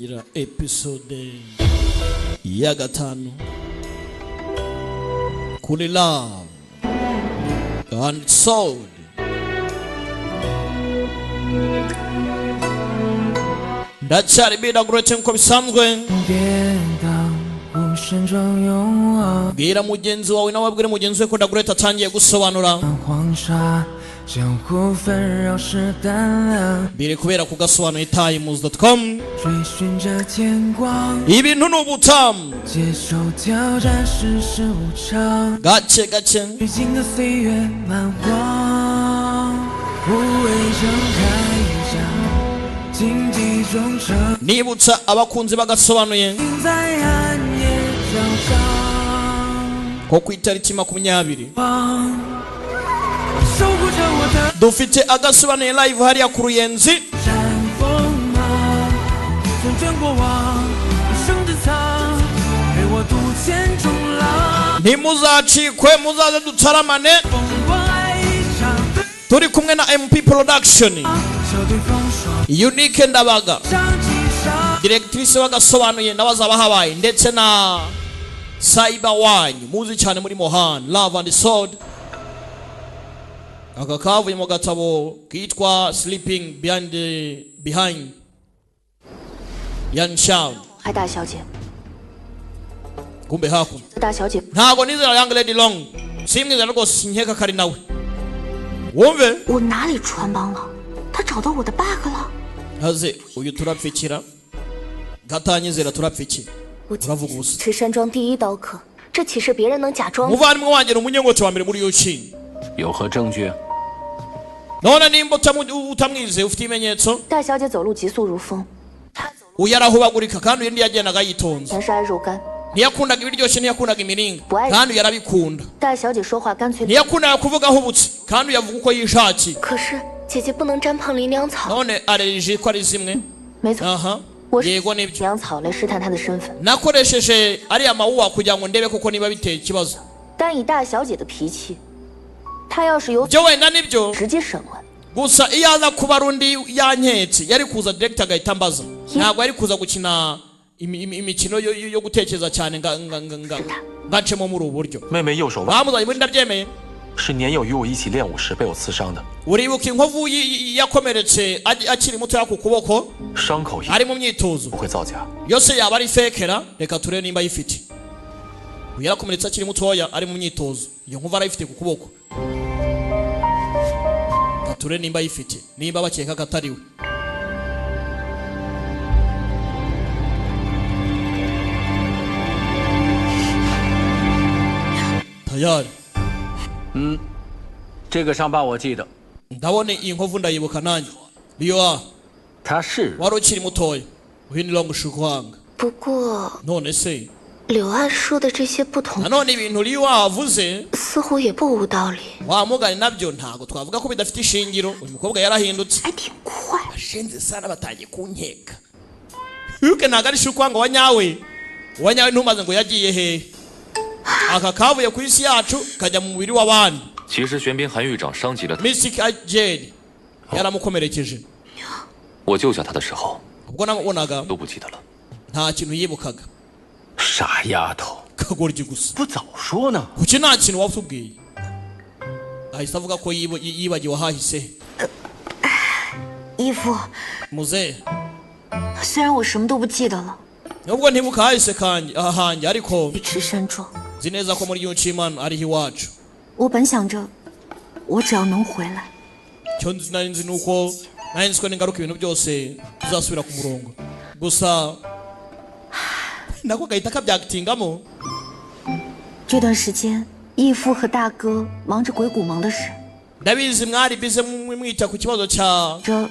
gutangira episode ya gatanu kuri Love and Soul. Ndacyari bidaguretse nko bisanzwe. Bwira mugenzi wawe nawe abwire mugenzi we ko Dagurete atangiye gusobanura. Biri kubera kugasobanura times.com. Ibintu n'ubutamu. Gace gace. Nibutsa abakunzi bagasobanuye ko ku itariki 20 dufite agasobanuye live hariya ku Ruyenzi. Ntimuzacikwe, muzaze dutaramane. Turi kumwe na MP Production, Unique Ndabaga, Directrice wagasobanuye n'abazaba habaye, ndetse na Cyber wanyu muzi cyane muri Mohan Love and Soul. Aka kavuye mu gatabo kitwa Sleeping Behind Yan Shao. 嗨，大小姐。 kumbe haku 大小姐， ntago nizera Young Lady Long, simwizera rwose nkeka kari nawe. Wumve 我哪里穿帮了？他找到我的 bug 了。 haze uyu turapfikira gatanyizera turapfikira. 我 uravuga ubusa. 赤山庄第一刀客，这岂是别人能假装的？ muvandimwe wanjye n'umunyengoce wa mbere muri Yuki. 有何证据？ none nimba utamwize ufite ibimenyetso. 大小姐走路急速如风，她走路 uyarahubagurika kandi undi yagendaga yitonze. 全是爱肉干。 ntiyakundaga ibiryoshye, ntiyakundaga imiringa kandi yarabikunda. 大小姐说话干脆。 ntiyakundaga kuvuga ahubutse kandi yavuga uko yishakiye. 可是姐姐不能沾碰林娘草。 none allergie ko ari zimwe. 没错， aha 我是 yego nibyo. 娘草来试探她的身份。 nakoresheje ariya mawuwa kugira ngo ndebe koko niba biteye ikibazo. 但以大小姐的脾气，她要是有 byo wenda nibyo, 直接审问。 gusa iyo aza kuba rundi yanketse yari kuza direct agahita ambaza. ntabwo yari kuza gukina imikino yo gutekereza cyane ngacemo muri ubu buryo. 妹妹右手腕 bamuzanye muri ndabyemeye. 是年幼与我一起练武时被我刺伤的， uribuka inkovu yakomeretse akiri muto ku kuboko 伤口一 ari mu myitozo. 不会造假。 yose yaba ari fekera, reka turebe nimba ayifite. yarakomeretse akiri mutoya ari mu myitozo, iyo nkovu arayifite ku kuboko. Kature nimba ayifite, nimba bakeka katariwe. tayari. 这个伤疤我记得， ndabone iyi nkovu ndayibuka nanjye. Liyo 他是 wari ukiri mutoya uhinira mushukwanga. 不过 none se 柳岸说的这些不同， nanone ibintu Liyo avuze 似乎也不无道理。 wa mugani nabyo ntago twavuga ko bidafite ishingiro. uyu mukobwa yarahindutse. 还挺快。 ashenze sana batangiye kunkeka. yuke ntago ari shukwanga wa nyawe. wa nyawe ntumaze ngo yagiye he. aka kavuye ku isi yacu kajya mu mubiri w'abandi. 其实玄彬韩狱长伤及了他， Mystic Jade yaramukomerekeje. 我救下他的时候 ubwo nabonaga 都不记得了。 nta kintu yibukaga. 傻丫头， kagoryi gusa. 不早说呢？ kuki nta kintu watubwiye. ahise avuga ko yibagiwe ahahise. 义父， muze 虽然我什么都不记得了， nubwo ntibuka ahahise hanjye ariko 去赤山庄， nzi neza ko muri Yuchimano ariho iwacu. 我本想着，我只要能回来， cyo nari nzi nuko nari nzi ko ningaruka ibintu byose bizasubira ku murongo. gusa nako gahita kabyakitingamo. 这段时间义父和大哥忙着鬼谷盟的事， ndabizi mwari bize mwita ku kibazo cya 这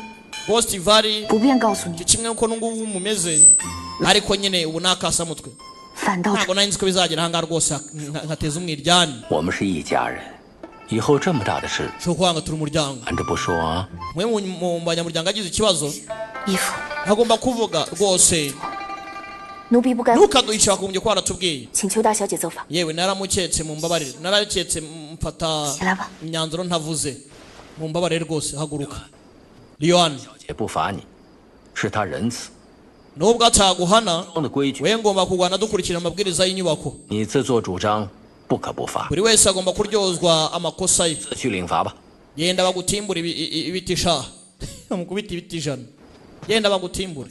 Ghost Valley 不便告诉你， kimwe uko n'ubu mumeze, ariko nyine ubu nakasa mutwe. 反倒 ntabwo nari nzi ko bizagera ahangaha rwose nkateza umwiryane. 我们是一家人，以后这么大的事 cyo kwanga turi umuryango. 瞒着不说啊。 mwe mu banyamuryango agize ikibazo 义父， ntagomba kuvuga rwose. 奴婢不该 ntukaduhishe wagombye ko waratubwiye. 请求大小姐奏法。 yewe naramuketse mu mbabarire, naraketse mfata 起来吧， imyanzuro ntavuze. mu mbabarire rwose haguruka. Lion 小姐不罚你，是他仁慈， nubwo ataguhana 的规矩， we ngomba kurwana dukurikira amabwiriza y'inyubako 你自作主张，不可不罚。 buri wese agomba kuryozwa amakosa ye 自去领罚吧。 genda bagutimbura ibiti sha mukubita ibiti ijana genda bagutimbure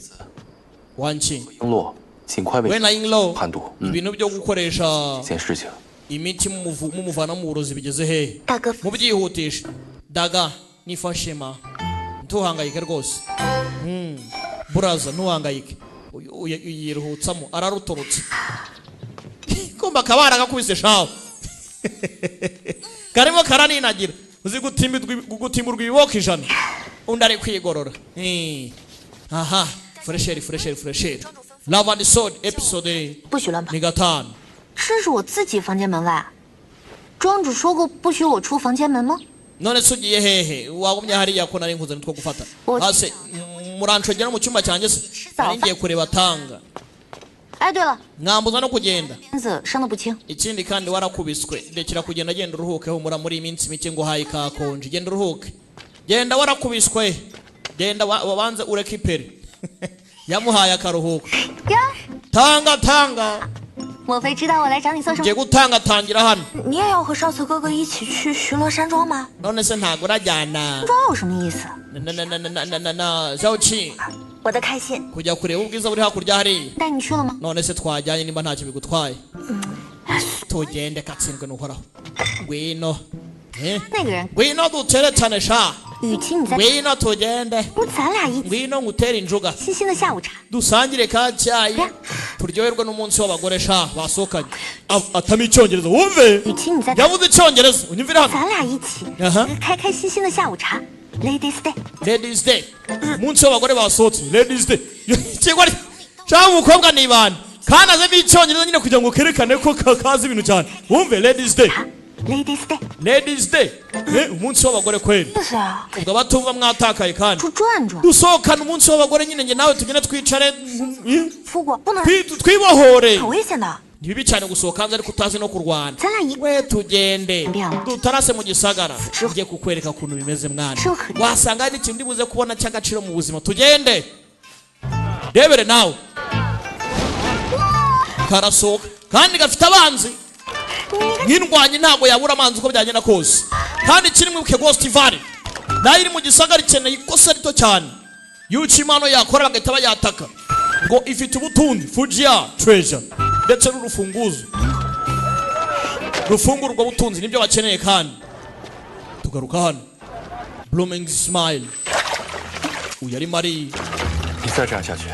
wanki 璎珞尽快 we 为 na inlo 判读 ibintu byo gukoresha 这件事情。 imiti mumuvana mu burozi bigeze hehe 大哥， mubyihutisha daga nifashe ma ntuhangayike rwose buraza ntuhangayike yiruhutsamo ararutorotse kumba akabana gakubise shaho karimo karaninagira uzi gutimurwa ibiboka ijana undi ari kwigorora aha fresheri Love and Sword episode 不许乱跑 ni，gatanu 这是我自己房间门外。庄主说过不许我出房间门吗？ none se ugiye hehe wagumye hariya ko nari nkuzanye two gufata hase muranshogera mu cyumba cyanjye se nari ngiye kureba tanga 哎，对了， mwambuza no kugenda 身子伤得不轻， ikindi kandi warakubiswe ndekera kugenda genda uruhuke humura muri iminsi mike ngo hayi kakonje genda uruhuke genda warakubiswe genda wabanze ureke iperi yamuhaye akaruhuko 呀， tanga 莫非知道我来找你做什么？ ngiye gutanga tangira hano 你也要和少慈哥哥一起去巡逻山庄吗？ none se ntago urajyana 庄有什么意思？ na zauki 我的开心， kujya kureba ubwiza buri hakurya hariya 带你去了吗？ none se twajyanye nimba ntacyo bigutwaye tugende katsindwe n'uhoraho ngwino 那个人， ngwino duteretane sha 与其你在， ngwino tugende 不如咱俩一起 ngwino ngutere injuga 新鲜的下午茶。 dusangire ka cyayi turyoherwe n'umunsi w'abagore sha basohokanye atama icyongereza wumve 与其你在， yavuze icyongereza unyumvire hano 咱俩一起 aha 开开心心的下午茶，Ladies Day。 ladies day umunsi w'abagore basohotse ladies day cyangwa cyangwa umukobwa ni bande kandi azemo icyongereza nyine kugira ngo kerekane ko kazi ibintu cyane wumve ladies day Ladies Day， ladies day umunsi w'abagore kweli 就是啊， ubwo abatumva mwatakaye kandi 出转转， dusohokane umunsi w'abagore nyine njye nawe tugende twicare 夫过不能， twibohore 很危险的。 ni bibi cyane gusohoka hanze ariko utazi no kurwana 咱俩一 we tugende Mbyama. dutarase mu gisagara ngiye kukwereka ukuntu bimeze mwana Shukri. wasanga hari ikintu ndibuze kubona cy'agaciro mu buzima tugende rebere nawe karasohoka kandi gafite abanzi nk'indwanyi ntabwo yabura amazi uko byagenda kose kandi kiri mwibuke Ghost Valley nayo iri mu gisagara ikeneye ikosa rito cyane yuko imano yakora bagahita bayataka ngo ifite ubutunzi Fujiya treasure ndetse n'urufunguzo rufungura ubwo butunzi nibyo bakeneye kandi tugaruka hano Blooming Smile uyu arimo ari 你再这样下去，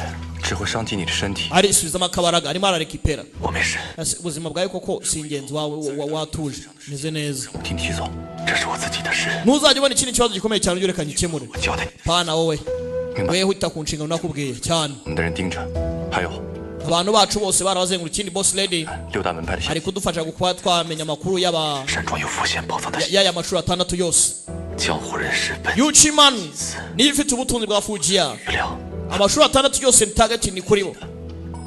只会伤及你的身体。 arisubizamo akabaraga arimo ararekipera 我没事， ubuzima bwawe koko si ingenzi wawe watuje meze neza 听提总，这是我自己的事， ntuzajya ubona ikindi kibazo gikomeye cyane ujye reka ngikemure 我交代你。 pana wowe 明白。 wewe uhita ku nshingano nakubwiye cyane 我们的人盯着，还有 abantu bacu bose barabazenguruka ikindi boss lady 六大门派的消 ari 息， kudufasha kuba twamenya amakuru山庄有浮现宝藏的 y'aya mashuri atandatu yose 江湖人士本 Yuchiman niyo ifite ubutunzi bwa Fujiya 不了。 amashuri atandatu yose ni targeting kuri bo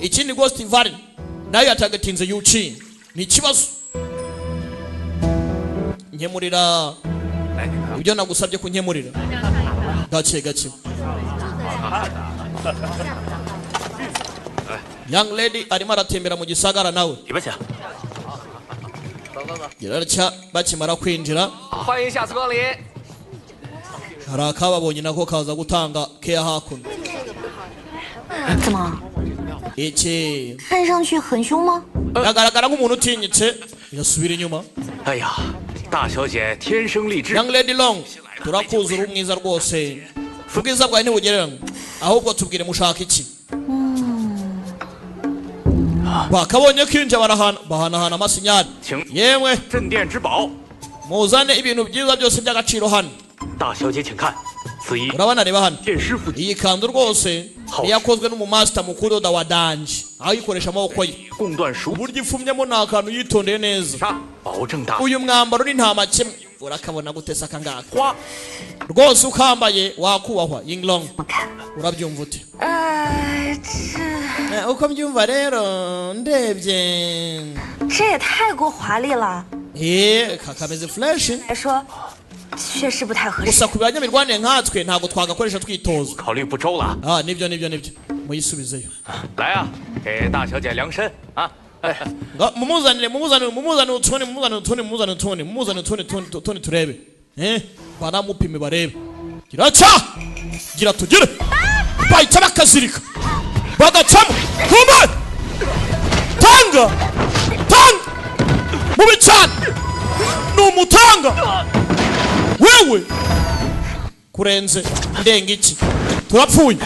ikindi Ghost Valley nayo yatagatinze Yuchi ni ikibazo nkemurira ibyo nagusabye kunkemurira gake gake young lady arimo aratembera mu gisagara nawe 里边请。 yaracya bakimara kwinjira 欢迎下次光临。 hari akababonye nako kaza gutanga keya hakuno 怎么， iki 看上去很凶吗？ agaragara nk'umuntu utinyitse yasubira inyuma 哎呀，大小姐天生丽质， young lady long turakuzi uri mwiza rwose ubwiza bwawe ntibugereranywa ahubwo tubwire mushaka iki bakabonye kwinjira bahanahana amasinyari yemwe 镇店之宝。 muzane ibintu byiza byose by'agaciro hano 大小姐请看，此衣 urabona reba hano 见师傅 iyi kanzu rwose yakozwe n'umumasita mukuru da wa danje aho yikoresha amaboko ye 贡断熟 uburyo ifumyemo ni akantu yitondeye neza 杀，保证大 uyu mwambaro ni nta makemwe urakabona gutesa akangaka 花。 rwose ukambaye wakubahwa yinglong urabyumva ute uko mbyumva rero ndebye 这也太过华丽了。 kakameze fresh 还说，确实不太合适。 gusa ku banyamirwanire nkatwe ntabwo twagakoresha twitoza. 考虑不周了。 nibyo muyisubizeyo. 来啊，给大小姐量身啊！ mumuzanire utundi turebe. Banamupime barebe. Gira tugire. Bahita bakazirika. Bagacamo. Kumbe. Tanga. Mubi cyane. Numutanga. Wewe. Kurenze ndenga iki. Turapfuye.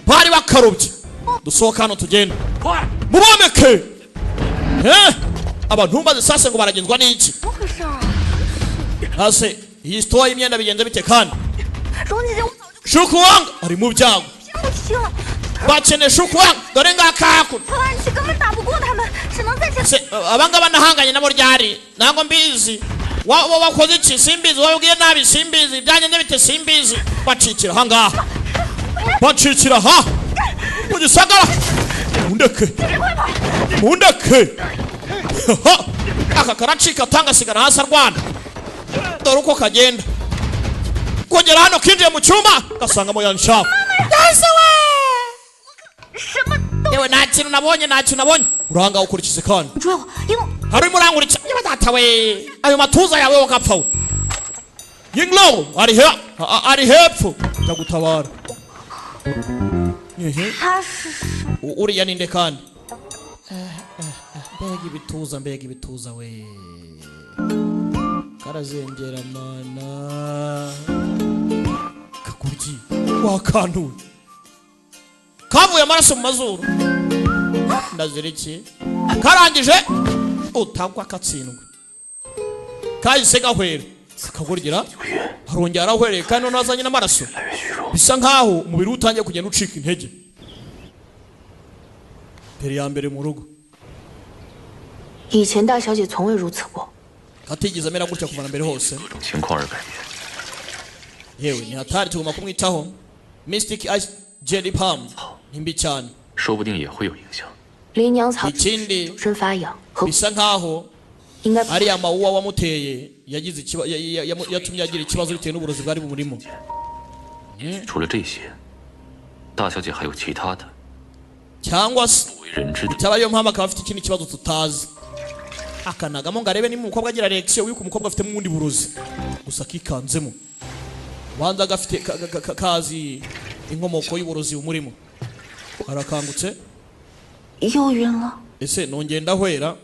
Bari bakarobye. Dusohoka hano tugenda. Mubomeke. Abantu mbaze sase ngo baragenzwa n'iki. Hase iyi story imyenda bigenze bite kandi. Shukwang ari mu byago. Bacene Shukwang dore ngakaku. Abanga banahanganye nabo ryari. Nango mbizi. Wakoze iki simbizi wabwiye nabi simbizi byanyenze bite simbizi. Bacikira hangaha. Bacikira ha. Mugisagara. Mundeke. Aka karacika tanga sigara hasi arwana. Dore uko kagenda. Kugera hano kinjiye mu cyumba gasangamo yanshaho. Yewe nta kintu nabonye. Uranga ukurikize kandi. Hari murangurica. Yewe data we. Ayo matuza yawe wakapfa. Yinglo ari hepfo. Ndagutabara. Uriya ninde kandi. Mbega ibituza we. Karazengera mana. Kakuryi wakantuye. Kavuye amaraso mu mazuru. Ndaziriki. Karangije utagwa katsindwe. Kahise gahwera. Kakurgira. Arongera arahwereye kandi none azanye n'amaraso. Bisa nkaho umubiri utangiye kugenda ucika intege. Peri ya mbere mu rugo. 以前大小姐从未如此过。 Katigeze amera gutya kuva na mbere hose. 各种情况而改变。 Yewe ni hatari tugomba kumwitaho. Mystic Ice Jelly Palm nimbi cyane. 说不定也会有影响。 林娘草 Ikindi 身发痒和 bisa nkaho 应该 ari amawuwa wamuteye yagize yatumye agira ikibazo bitewe n'uburozi bwari bumurimo. 除了这些，大小姐还有其他的 cyangwa se 不为人知的。 cyaba yo mpamvu akaba afite ikindi kibazo tutazi. Akanagamo ngo arebe niba umukobwa agira reaction yuko umukobwa afite mwundi burozi gusa kikanzemo. Banza gafite kazi inkomoko y'uburozi bumurimo. Arakangutse. 又晕了。 Ese nongenda hwera.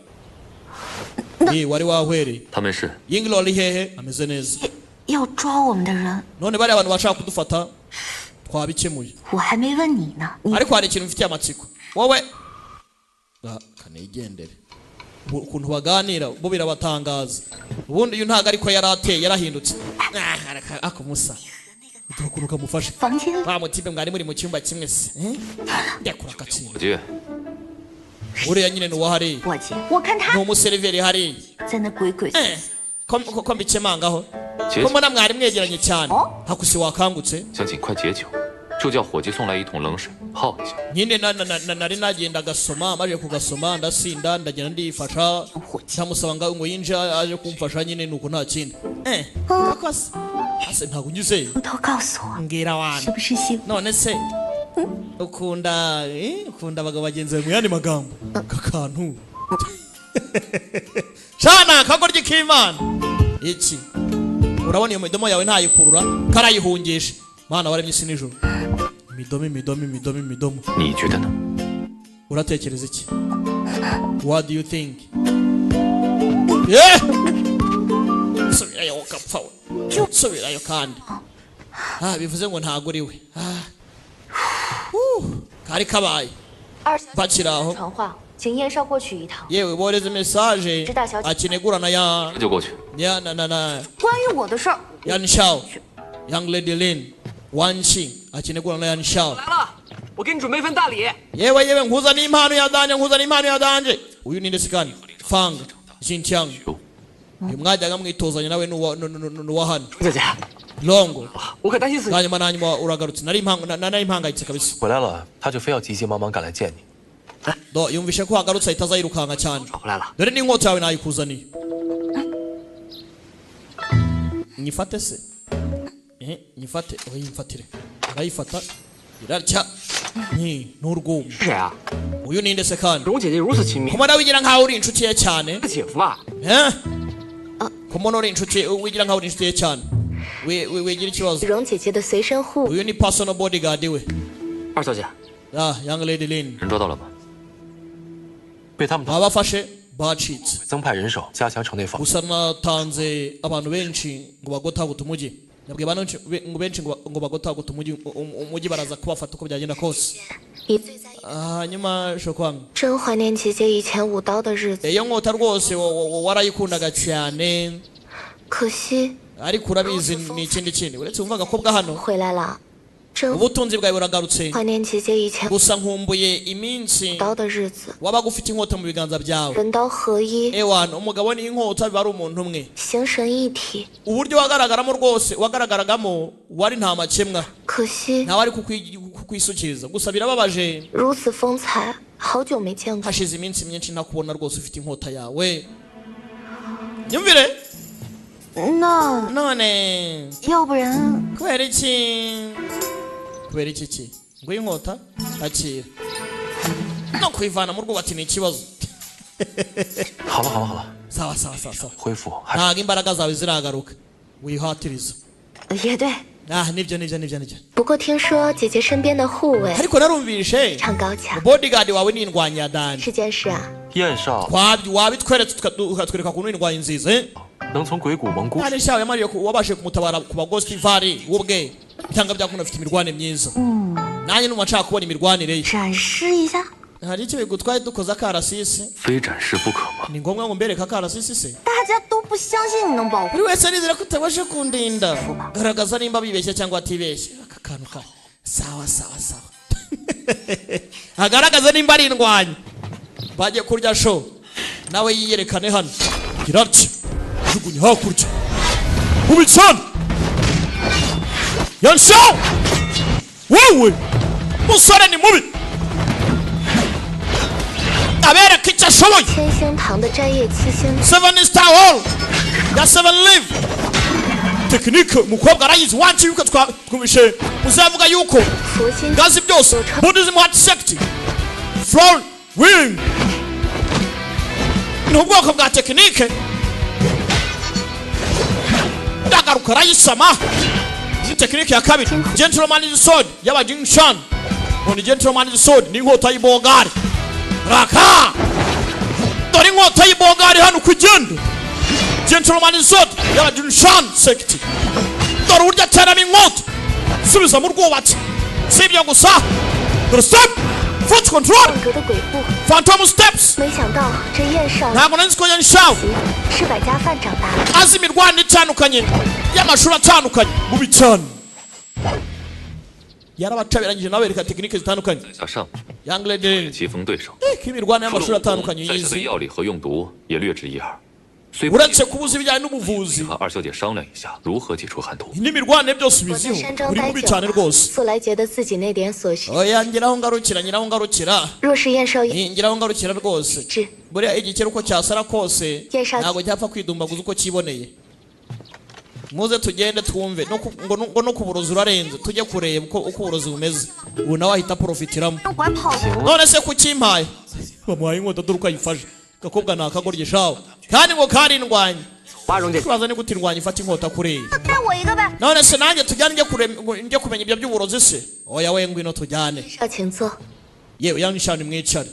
Wari wahwere. 他们是 Yinglo ari hehe ameze neza. 要抓我们的人， None bari abantu bashaka kudufata twabikemuye. 我还没问你呢。你 Ariko hari ikintu mfitiye amatsiko. Wowe kanigendere. Ukuntu baganira bo birabatangaza. Ubundi uyu ntago ariko yarateye yarahindutse. Akumusa. Tukuruka mufashe. 房间 Ba mutipe mwari muri mu cyumba kimwe se. Ndakura katsinda. 伙计， Uriya nyine ni wahari. 伙计，我看他 Ni umuseriveri hari. 在那鬼鬼。 Ko mbikemangaho. 解 Ko 酒， mbona mwari mwegeranye cyane. Oh. Hakusi wakangutse. 想尽快解酒，就叫伙计送来一桶冷水泡一下。 Nyine nari nagenda gasoma maje kugasoma ndasinda ndagenda ndifasha ndamusaba ngo yinje aje kumfasha nyine nuko nta kindi akose ase ntago unyizeye 偷偷告诉我， mbwira 是 wana 不是幸？ none se ukunda abagabo bagenzi mu yandi magambo kakantu Shana kagoryi k'Imana iki urabona iyo midomo yawe ntayikurura karayihungisha mana waremye isi nijoro midomo 你觉得呢？ uratekereza iki what do you think subirayo ukapfa subirayo kandi bivuze ngo ntago uriwe kari kabaye 20 bakiraho 传话，请燕少过去一趟。 yewe boreze message akinegurana ya 就过去。 na 关于我的事儿， Yan Shao Young Lady Lin Wanxing akinegurana Yan Shao 来了，我给你准备份大礼。 yewe nkuza n'impano ya danje uyu ninde sikani Fang Jintiang mwajyaga mwitozanya nawe nuwa hano 姐姐， Longo 我可担心死你。 nanyuma uragarutse nari impangayitse kabisa 回来了，他就非要急急忙忙赶来见你。 do yumvishe ko hagarutse ahita azayirukanga cyane 找回来了， dore n'inkota yawe nayikuzaniye nyifate se nyifate yimfatire arayifata irarya n'urwuma 是谁啊？ uyu ninde se kandi 蓉姐姐如此亲密， komona wigira nkaho uri inshuti ye cyane 是姐夫吧？ komona uri inshuti wigira nkaho uri inshuti ye cyane wigira ikibazo 蓉姐姐的随身护 uyu ni personal bodyguard we 二小姐， young lady Lin 人抓到了吗？ 被他们 abafashe bacitse 增派人手加强城内防。 gusa natanze abantu benshi ngo bagotaguta umujyi nabwiye abantu benshi ngo bagotaguta umujyi baraza kubafata uko byagenda kose 你最在意 hanyuma shokwanga 真怀念姐姐以前舞刀的日子， iyo nkota rwose warayikundaga cyane 可惜 ariko urabizi ni ikindi kintu uretse wumva agakobwa hano 回来了。真 ubutunzi bwawe buragarutse 怀念姐姐以前舞 gusa nkumbuye iminsi 刀的日子， wabaga ufite inkota mu biganza byawe 人刀合一， ewana umugabo n'inkota biba ari umuntu umwe 形神一体。 uburyo wagaragaramo rwose wagaragaragamo wari nta makemwa 可惜 ntawe ari kukwisukiriza gusa birababaje 如此风采，好久没见过。 hashize iminsi myinshi ntakubona rwose ufite inkota yawe nyumvire 那 none 要不然 kubera iki ngo inkota akira no kwivana mu rwubati ni ikibazo 好了好了好了， sawa 恢复还是 ntabwo imbaraga zawe ziragaruka wihatiriza 也对。 nibyo 不过听说姐姐身边的护卫 ariko narumvishe 唱高强， bodyguard wawe ni indwanyi ya dani 这件事啊， 燕少 wabitweretse ukatwereka ukuntu indwanyi nziza 能从鬼谷蒙古 kandi shawe wabashije kumutabara ku bagostifari ubwe cyangwa byakunda afite imirwane myiza nanjye numva nshaka kubona imirwanire ye 展示一下。 hari icyo bigutwaye dukoze akarasisi 非展示不可吗？ ni ngombwa ngo mbereke akarasisi se 大家都不相信你能保护。 buri wese arizera ko utabasha kundinda garagaza nimba bibeshye cyangwa atibeshye aka kantu ka sawa agaragaza nimba ari indwanyi bagiye kurya show nawe yiyerekane hano gira ati jugunye hakurya mubi cyane yansha wowe musore ni mubi abereka icyo ashoboye 千星堂的斋夜七星 Seven Star Hall ya Seven Live tekinike umukobwa arayizi wanci yuko twumvishe uzavuga yuko 佛心 gazi byose Buddhism Heart Sect Floor Wing ni ubwoko bwa tekinike ndagaruka arayisama tekinike ya kabiri Gentleman's Sword y'aba Jingshan ni Gentleman's Sword ni inkota y'ibogari raka dore inkota y'ibogari hano kugenda Gentleman's Sword y'aba Jingshan Sect dore uburyo ateramo inkota subiza mu rwubatsi si ibyo gusa dore step foot control 格的鬼步， phantom steps 没想到这燕少 ntabwo nari nzi ko yanshawe 是百家饭长大的。 azi imirwanire itandukanye y'amashuri atandukanye mubi cyane yarabacabiranyije nawe bereka tekinike zitandukanye 在下上 young lady 棋逢对手， ko imirwanire 除了 y'amashuri 武功， atandukanye 在下对 yizi 药理和用毒也略知一二。虽不 uretse kubuza ibijyanye n'ubuvuzi 和二小姐商量一下如何解除寒毒。 n'imirwanire byose 我在 ubiziho 山庄 uri 待 mubi 久 cyane 了， rwose 素来觉得自己那点所学， oya ngeraho ngarukira 若是燕少 ngeraho ngarukira rwose 志， buriya igikeri uko cyasara kose Yesha- ntabwo cyapfa kwidumbaguza uko kiboneye muze tugende twumve ngo no kuburozi urarenze tujye kureba uko uburozi bumeze ubu nawe ahita aporofitiramo 拐跑毒， none se kukimpaye bamuhaye inkota dore uko ayifashe gakobwa ni akagoryi shawe kandi ngo kari indwanyi 哇，蓉姐， turaza ni gute indwanyi ifata inkota kuriya 带我一个呗。 none se nanjye tujyane njye kumenya ibyo by'uburozi se oya we ngwino tujyane 少请坐。 yewe yanishani mwicare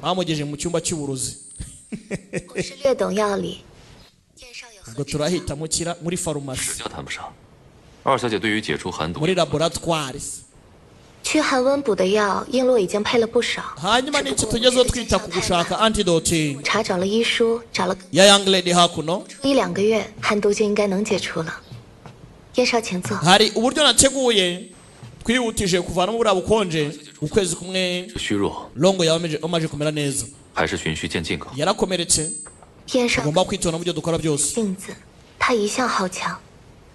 bamugeje mu cyumba cy'uburozi 我是略懂药理，燕少有何 ubwo turahita mukira muri farumasi 指教谈不上。二小姐对于解除寒毒， muri laboratwari 驱寒温补的药，璎珞已经配了不少。 hanyuma n'iki tugezeho twita ku gushaka antidote 查找了医书，找了 ya young lady hakuno 1-2个月，寒毒就应该能解除了。燕少请坐。 hari uburyo nateguye twihutije kuvanamo buriya bukonje ukwezi kumwe 虚弱， longo yawe amaze kumera neza 还是循序渐进更好。 yarakomeretse 燕少 tugomba kwitonda mu byo dukora byose 性子，他一向好强，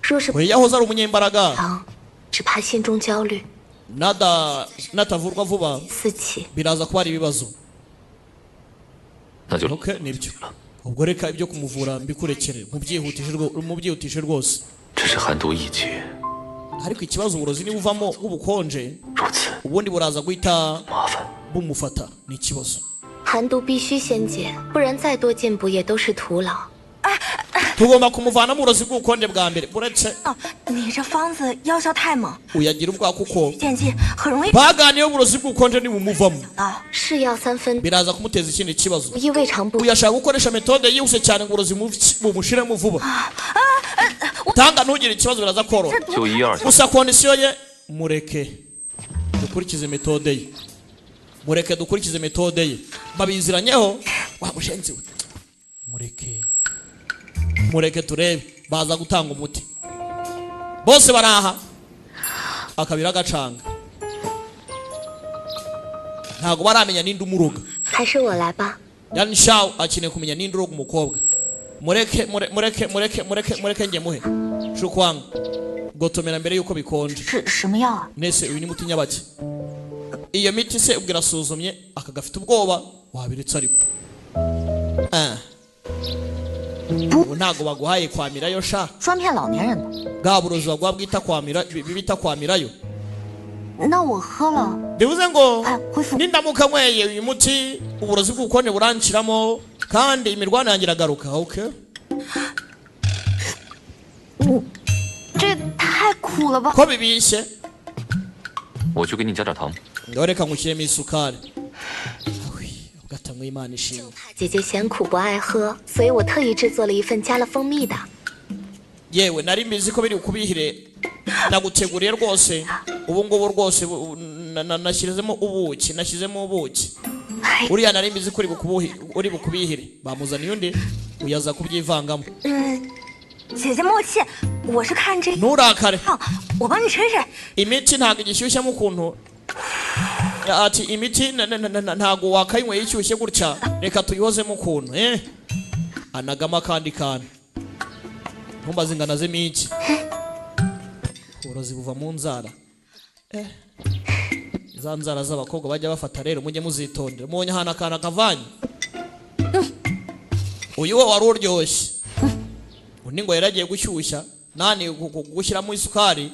若是不 we yahoze ari umunyembaraga 强，只怕心中焦虑， natavurwa vuba 四起。 biraza kuba ari ibibazo 那就 okay nibyo ubwo reka ibyo kumuvura mbikurekere mubyihutishe rwose 只是寒毒一结， ariko ikibazo uburozi niba uvamo ubukonje 如此 ubundi buraza guhita 麻烦。 bumufata ni ikibazo 寒毒必须先解，不然再多进步也都是徒劳。 tugomba kumuvana mu burozi bw'ubukonje bwa mbere buretse 你这方子药效太猛， uyagira ubwako kuko 剑气很容易 baganiyeho uburozi bw'ubukonje nibumuvamo 到。 是药3分， biraza kumuteza ikindi kibazo 无益未尝不。 uyashaka gukoresha metode yihuse cyane ngo uburozi bumushiremo vuba tanga ntugire ikibazo biraza koroha 就1、2下， gusa kondisiyo ye mureke dukurikize metode ye mureke dukurikize metode ye babiziranyeho wa mushenzi we mureke turebe baza gutanga umuti bose baraha akabira gacanga ntago baramenya ninde umuroga 还是我来吧。 yani shaw akeneye kumenya ninde uroga umukobwa mureke njye muhe shukwanga gotomera mbere yuko bikonje 是什么药啊？ nese uyu ni muti nyabaki iyo miti se ubwira asuzumye akagafite ubwoba wabiretse ariko ubu ntago baguhaye kwamirayo sha 专骗老年人的。 bwa burozi bagwa bita kwamirayo 那我喝了， bivuze ngo 哎，恢复。 nindamuka nyweye uyu muti uburozi bw'ubukonje buranciramo kandi imirwano yanjye iragaruka okay 这太苦了吧？ ko bibishye 我去给你加点糖。 reka ngushyiremo isukari ugatanga imana ishimwe 怕姐姐嫌苦不爱喝，所以我特意制作了一份加了蜂蜜的。 yewe nari mbizi ko biri kubihire naguteguriye rwose ubu ngubu rwose nashyizemo ubuki uriya nari mbizi ko uri bukubihire bamuzaniye undi uyaza kubyivangamo 姐姐默契，我是看这 nturakare 药，我帮你试试。 imiti ntabwo igishyushyamo ukuntu ati imiti ntabwo wakayinyweye ishyushye gutya reka tuyihozemo ukuntu anagamo akandi kantu ntumbaze ingana ze miki uburozi buva mu nzara za nzara z'abakobwa bajya bafata rero mujye muzitondera mubonye ahantu akantu akavanye uyu wo wari uryoshye undi ngo yaragiye gushyushya nani gushyiramo isukari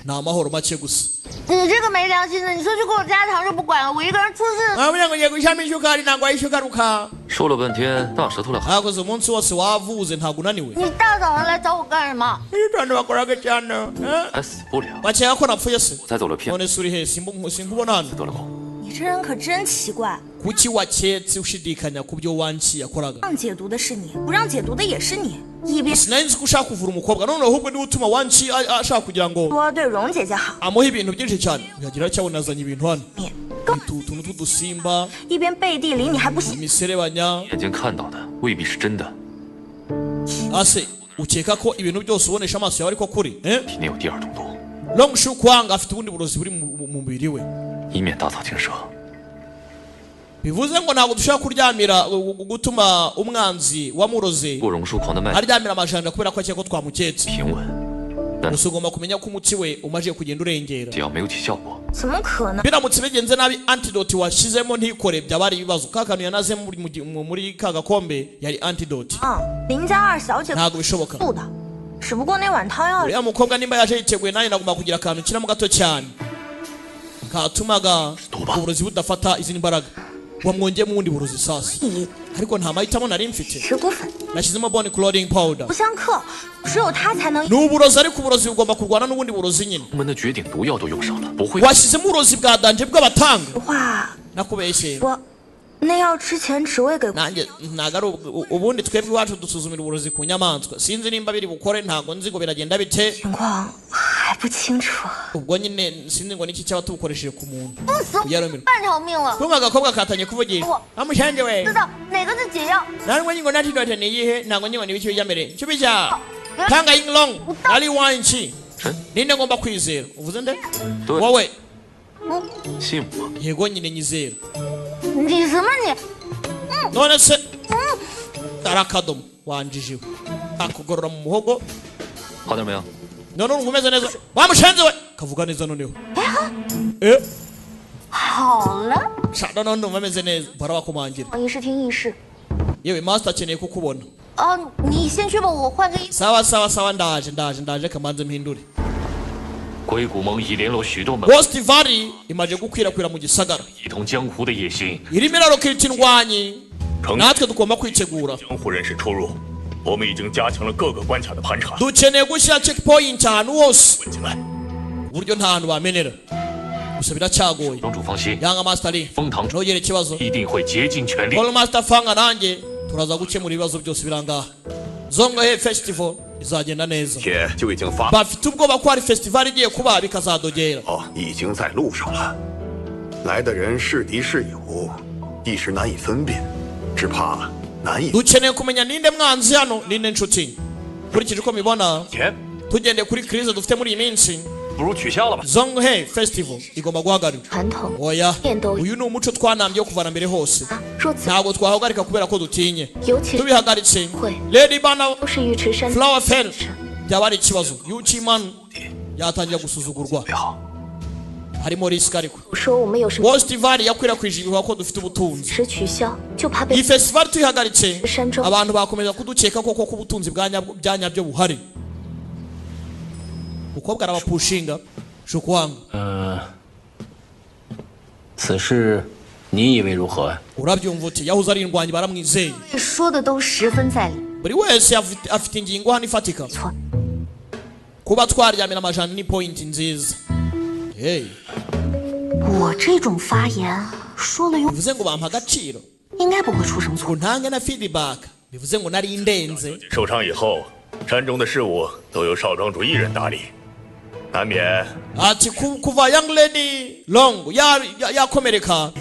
ni amahoro make gusa 你这个没良心的，你说去给我加糖就不管了，我一个人出事。 wabura ngo ngiye gushyiramo isukari ntabwo wayishukaruka 说了半天，大舌头了还。 hakoze umunsi wose wavuze ntabwo unaniwe 你大早上来找我干什么？ abantu bakoraga cyane 还死不了。 bakeka ko napfuye se 我才走了偏， none se uri he sinkubona hano 得了口。 你这人可真奇怪， kuki waketse ushidikanya ku byo wanki yakoraga 让解毒的是你，不让解毒的也是你，一边 sinari nzi ko ushaka kuvura umukobwa none ahubwo niwe utuma wanki ashaka kugira ngo 说对蓉姐姐好， amuhe ibintu byinshi cyane uyagira cyabona azanye ibintu hano 你更 utuntu tw'udusimba 一边背地里你还不行， imiserebanya 眼睛看到的未必是真的， ase ukeka ko ibintu byose ubonesha amaso yawe ariko kuri 体内有第二种毒， long shu kwanga afite ubundi burozi buri mu mubiri we 以免打草惊蛇。 bivuze ngo ntabwo dushobora kuryamira gutuma umwanzi wamuroze 过榕树狂的脉 aryamira amajanja kubera ko akeka ko twamuketse 平稳，但 gusa ugomba kumenya ko umuti we umaze kugenda urengera 只要没有起效果， 怎么可能？ biramutse bigenze nabi antidote washyizemo ntikore byaba ari ibibazo ka kantu yanazemo muri ka gakombe yari antidote 0+2小姐 ntabwo bishoboka 不的，只不过那碗汤药 uriya mukobwa nimba yaje yiteguye nanjye nagomba kugira akantu nshyiramo gato cyane katumaga uburozi budafata izindi mbaraga wamwongeyemo ubundi burozi sasa ariko nta mahitamo nari mfite 石骨粉 nashyizemo bone clothing powder 不相克，只有它才能 ni uburozi ariko uburozi bugomba kurwana n'ubundi burozi nyine 我们的绝顶毒药都用上了，不会。 washyizemo uburozi bwa danje bw'abatanga 话。 nakubeshye 我那药之前只喂给 nanjye ntabwo ari ubundi twebwe iwacu dusuzumira uburozi ku nyamaswa sinzi nimba biri bukore ntabwo nzi ngo biragenda bite 情况还不清楚， ubwo nyine sinzi ngo niki cyaba tubukoresheje ku muntu 不死 yarumirwa 半条命了。 kumva agakobwa katanye kuvugira amushanje we 知道哪个是解药？ ntabwo nyingo natidote ni iyihe ntabwo nyingo nibiki bijya mbere cyubijya tanga yinglong ari wanchi ninde ngomba kwizera uvuze nde 对， wowe 信我， yego nyine nyizera 你什么你？ none se arakadomo wanjijiwe akugorora mu muhogo 好点没有？ none urumva umeze neza wamushenze we kavuga neza noneho eh 好了， sha none ndumva ameze neza bara wakumangira 一视听意识， yewe master akeneye kukubona. 你先去吧，我换个衣服。 sawa ndaje kamanze mpindure. 鬼谷盟已联络许多门， Ghost Valley imaje gukwirakwira mu gisagara. 一统江湖的野心。 irimo irarokita indwanyi. natwe tugomba kwitegura. 江湖人士出入，我们已经加强了各个关卡的盘查。 dukeneye gushyira checkpoint ahantu hose 问进来， uburyo nta hantu bamenera. gusa biracyagoye. 庄主放心， yanga master Lee 封堂 ntugire ikibazo. 一定会竭尽全力。 All master Fanga nanjye turaza gukemura ibibazo byose birangaha. Zongohe Festival izagenda neza. 铁就已经发 bafite ubwoba ko hari festival igiye kuba bikazadogera. 已经在路上了。来的人是敌是友，一时难以分辨，只怕难以。 dukeneye kumenya ninde mwanzi hano ninde nshuti. kurikije uko mibona 钱 tugendeye kuri crise dufite muri iyi minsi 不如取消了吧。 Zongohe Festival igomba guhagarika. 传统 oya 变斗 uyu ni umuco twanambye wo kuvana mbere hose. 若此 ntabwo twahagarika kubera ko dutinye. 尤其是 tubihagaritse 会 Lady Bana 都是尉迟山 Flower Fair byaba ari ikibazo. Yuchiman yatangira gusuzugurwa. 最好 harimo risk ariko. 说我们有什么 Ghost Valley yakwirakwije ibihuha ko dufite ubutunzi. 时取消，就怕被 iyi festival tuyihagaritse 山庄 abantu bakomeza kudukeka koko ko ubutunzi bya nyabyo buhari. ukobwa arabapushinga shukwanga. 此事你以为如何？ urabyumva uti yahoze ari indwanyi baramwizeye. 说的都十分在理。 buri wese afite ingingo hano ifatika. 错， kuba twaryamira amajana ni point nziza. hey 我这种发言说了又 bivuze ngo bampa agaciro 应该不会出什么错。 ngo ntange na feedback bivuze ngo nari indenze. 受伤以后，山中的事务都由少庄主一人打理，难免 ati kuva young lady long yakomereka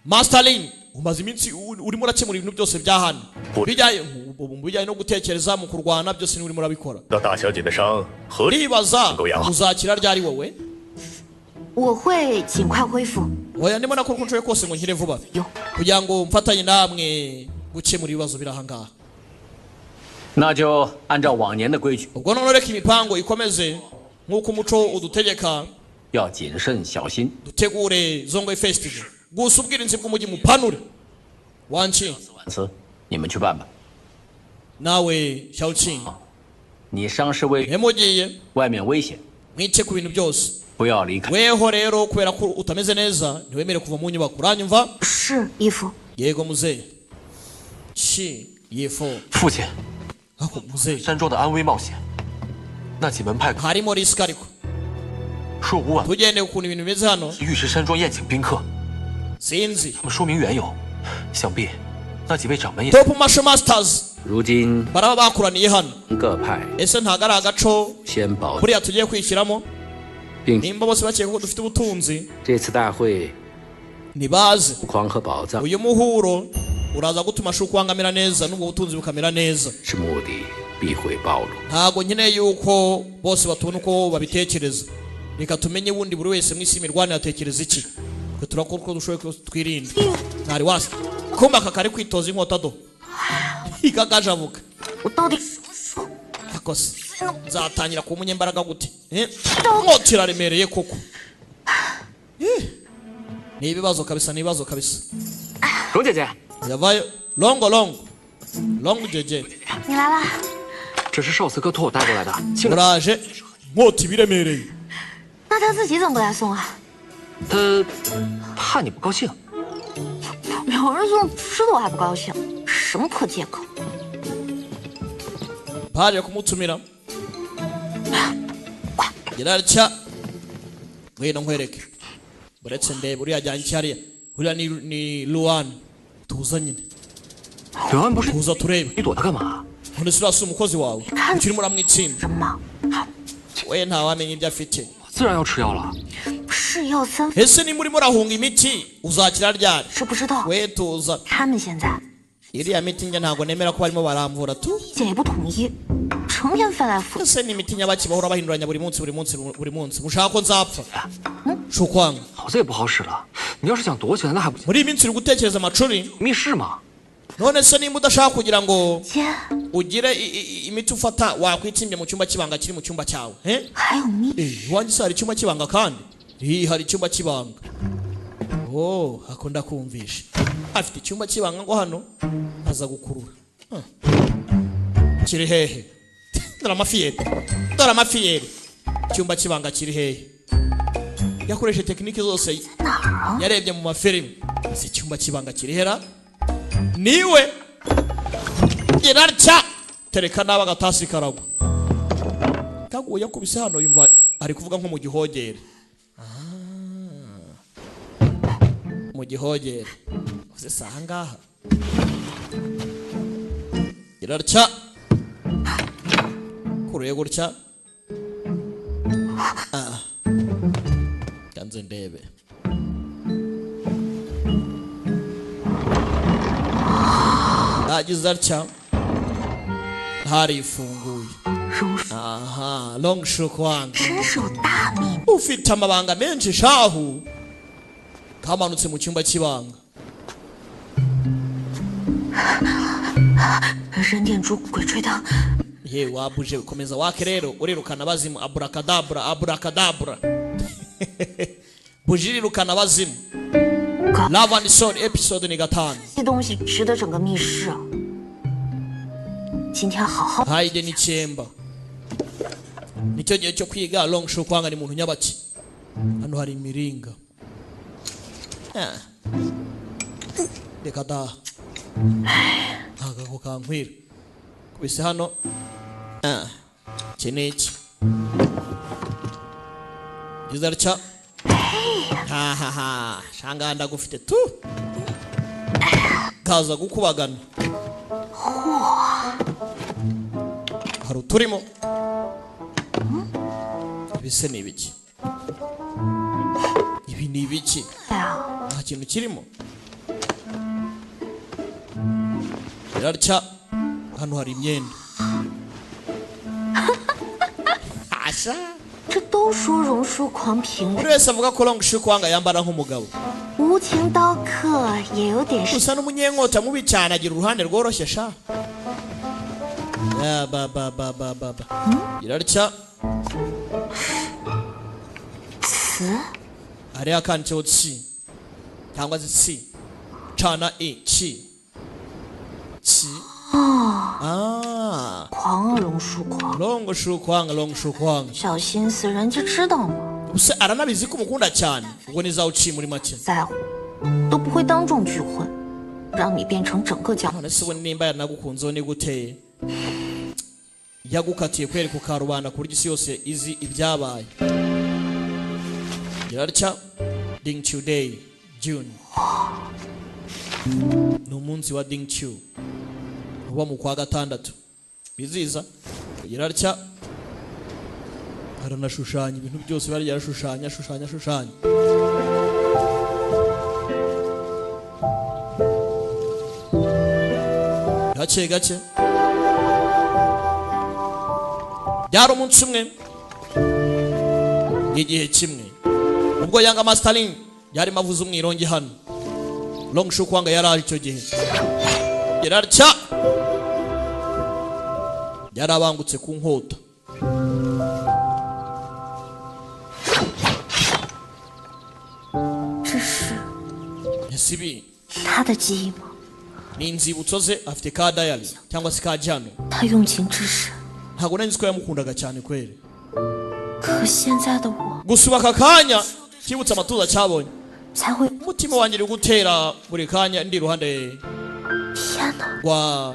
Master Lin umaze iminsi urimo urakemura ibintu byose bya hano. bijyanye no gutekereza mu kurwana byose ni urimo urabikora. 到大小姐的伤合理 uribaza 够养好。 uzakira ryari wowe? 我会尽快恢复。 oya ndimo nakora uko nshoboye kose ngo nkire vuba kugira ngo mfatanye namwe gukemura ibibazo biri ahangaha. 那就按照往年的规矩， ubwo none reka imipango ikomeze nk'uko umuco udutegeka. 要谨慎小心。 dutegure Zongohe Festival. gusa ubwirinzi bw'umujyi mupanure. wanchi 晚辞，你们去办吧。 nawe Xiaoqing 你伤势危， hemugiye 外面危险， mwite ku bintu byose. 不要离开。 weho rero kubera ko utameze neza ntiwemere kuva mu nyubako. uranyumva? 是义父， yego muzehe. shi yefo 父亲， ako muzehe 山庄的安危冒险，那几门派 harimo risk ariko 说午晚 tugendeye ukuntu ibintu bimeze hano 御石山庄宴请宾客， sinzi. 他们说明缘由，想必那几位掌门也 top martial masters 如今 baraba bakuraniye hano. 各派 ese ntago ari agaco 先保， buriya tugiye kwishyiramo 并 nimba bose bakeka ko dufite ubutunzi 这次大会 ntibaze 狂和宝藏 uyu muhuro uraza gutuma shukwangamira neza n'ubwo butunzi bukamera neza. 是目的必会暴露。 ntago nkeneye yuko bose batubona uko babitekereza. reka tumenye wundi buri wese mu isi imirwanire atekereza iki. twe turakora uko dushoboye ko twirinde. ntari wasi kumba aka kari kwitoza inkota do ikakajavuga. 我到底什么时候？ akose nzatangira kuba umunyembaraga gute? inkota iraremereye koko. ni ibibazo kabisa ni ibibazo kabisa. 荣姐姐， yavayo longo jeje 你来啦！ 这是寿司哥托我带过来的，庆祝 uraje inkota ibiremereye. 那他自己怎么不来送啊？ 他怕你不高兴。 有人送吃的我还不高兴，什么破借口？ baje kumutumira girarya ngwino nkwereke buretse ndebe uriya ajyanye icyariya uriya ni Luan tuza nyine 刘安不是 tuza turebe 你躲他干嘛？ none se uriya si umukozi wawe ukirimo uramwitsinda 人嘛， we ntawamenya ibyo afite 自然要吃药了。 是药三， ese niba urimo urahunga imiti uzakira ryari? 是不知道。 we tuza 他们现在 iriya miti njye ntabwo nemera ko barimo baramvura tu 意见也不统一，成天翻来覆去。 ese ni imiti nyabaki bahora bahinduranya buri munsi mushaka ko nzapfa? shukwanga 好子也不好使了，你要是想躲起来那还不行。 muri iyi minsi uri gutekereza amacuri 密室嘛， none se nimba udashaka kugira ngo 姐， ugire imiti ufata wakwitimbye mu cyumba cy'ibanga kiri mu cyumba cyawe. 还有蜜， iwanjye se hari icyumba cy'ibanga kandi hari icyumba cy'ibanga. hakunda kumvisha afite icyumba cy'ibanga ngo hano aza gukurura kiri hehe dore amafiyeri icyumba cy'ibanga kiri hehe yakoreshe tekiniki zose yarebye mu mafilime ese icyumba cy'ibanga kiri hera niwe irarya tereka naba gatasi karagwa kaguye yakubise hano yumva ari kuvuga nko mu gihogere mu gihogere uze saha ngaha irarya kuruye gutya kanze ndebe agize atya harifunguye aha long shook wanga ufite amabanga menshi shahu kamanutse mu cyumba cy'ibanga ye wabuje komeza wake rero urirukana abazimu abracadabra bujirirukana abazimu Love and Sword episode ni 5这东西值得整个密室啊今天好好 haide ni cyemba nicyo gihe cyo kwiga long show kwanga ni muntu nyabaki hano hari imiringa reka da agako kankwira kubise hano kiniki gizarcha ha shanga ndagufite tu kaza gukubagana hari uturimo bise ni ibiki ibi ni ibiki nta kintu kirimo irarya hano hari imyenda asha 这都说榕树狂评 buri wese avuga ko long shook wanga yambara nk'umugabo 无情刀客也有点 gusa n'umunyenkota mubi cyane agira uruhande rworoshye sha irarya hari akanditseho ci cyangwa se ci cana ci 狂榕树狂 long shook wanga 小心思人家知道吗 ubuse aranabizi ko umukunda cyane ubwo nizawuciye muri make 在乎都不会当众拒婚让你变成整个家 none se we nimba yanagukunzeho ni gute yagukatiye kwereka ukarubanda ku buryo isi yose izi ibyabaye irarya Dingchu Day June ni umunsi wa Dingchu uba mu kwa gatandatu biziza irarya haranashushanya ibintu byose bari yarashushanya gake byari umunsi umwe igihe kimwe ubwo Yanga Mastering yari mavuze umwirongi hano long shook wanga yaraje icyo gihe yararya yarabangutse ku nkota yasibi 他的记忆吗 ni inzibutso ze afite ka diary cyangwa se ka jano 他用情至深 ntabwo nari nzi ko yamukundaga cyane kweli 可现在的我 gusuba aka kanya kibutsa amatuza cyabonye 才会 umutima wanjye uri gutera buri kanya ndi iruhande 天哪 rwa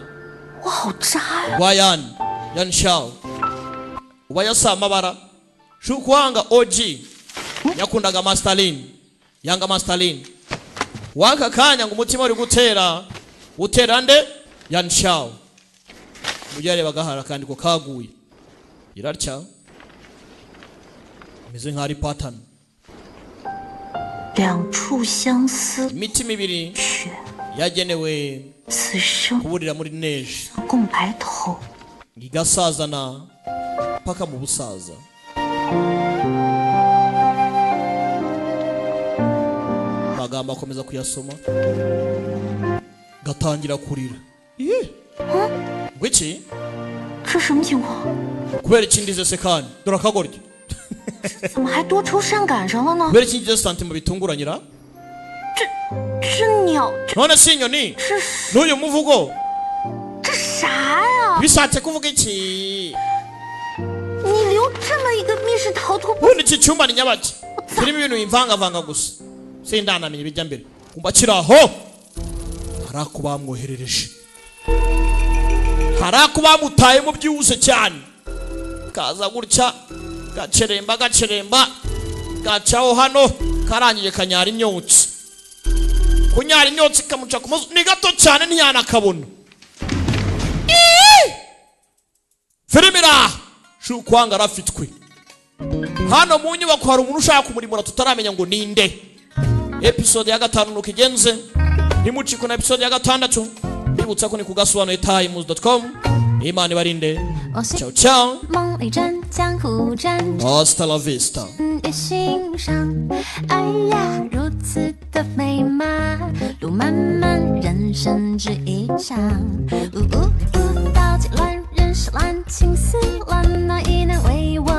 我好渣呀 rwa Yan Shao uba yasa amabara shook wanga OG yakundaga Yanga Mastering waka kanya ngo umutima uri gutera nde Yan Shao mujyare bagahara kandi ko kaguye irarya imeze nk'ari pattern 两处相思 imitima ibiri 雪 yagenewe 此生 kuburira muri neje 共白头 igasazana paka mu busaza magambo akomeza kuyasoma gatangira kurira ngwiki 这什么情况 kubera ikindize se kandi dore akagoryo 怎么还多愁善感上了呢 kubera ikindize santima bitunguranyira 这鸟， none si inyoni 这 n'uyu muvugo 这啥呀？ bishatse kuvuga iki 你留这么一个密室逃脱， ubundi iki cyumba ni nyabaki kirimo ibintu bimvangavanga gusa sindanamenya ibijya mbere kumva kiri aho hari ako bamwoherereje hari ako bamutayemo byihuse cyane kaza gutya gaceremba gacaho hano karangije kanyara imyotsi kunyara imyotsi kamuca ku mazu ni gato cyane ntiyanakabona filime iraha shukwanga arafitwe hano mu nyubako hari umuntu ushaka kumurimura tutaramenya ngo ninde episode ya 5 nuko igenze ntimuciko na episode ya 6 bibutsa ko ni ku gasobanuye.times.com Imana ibarinde ciao ciao 梦里真江湖战 hasta la vista 也欣赏，哎呀，如此的美满，路漫漫，人生只一场。刀剑乱人是乱，青丝乱，哪一能为我？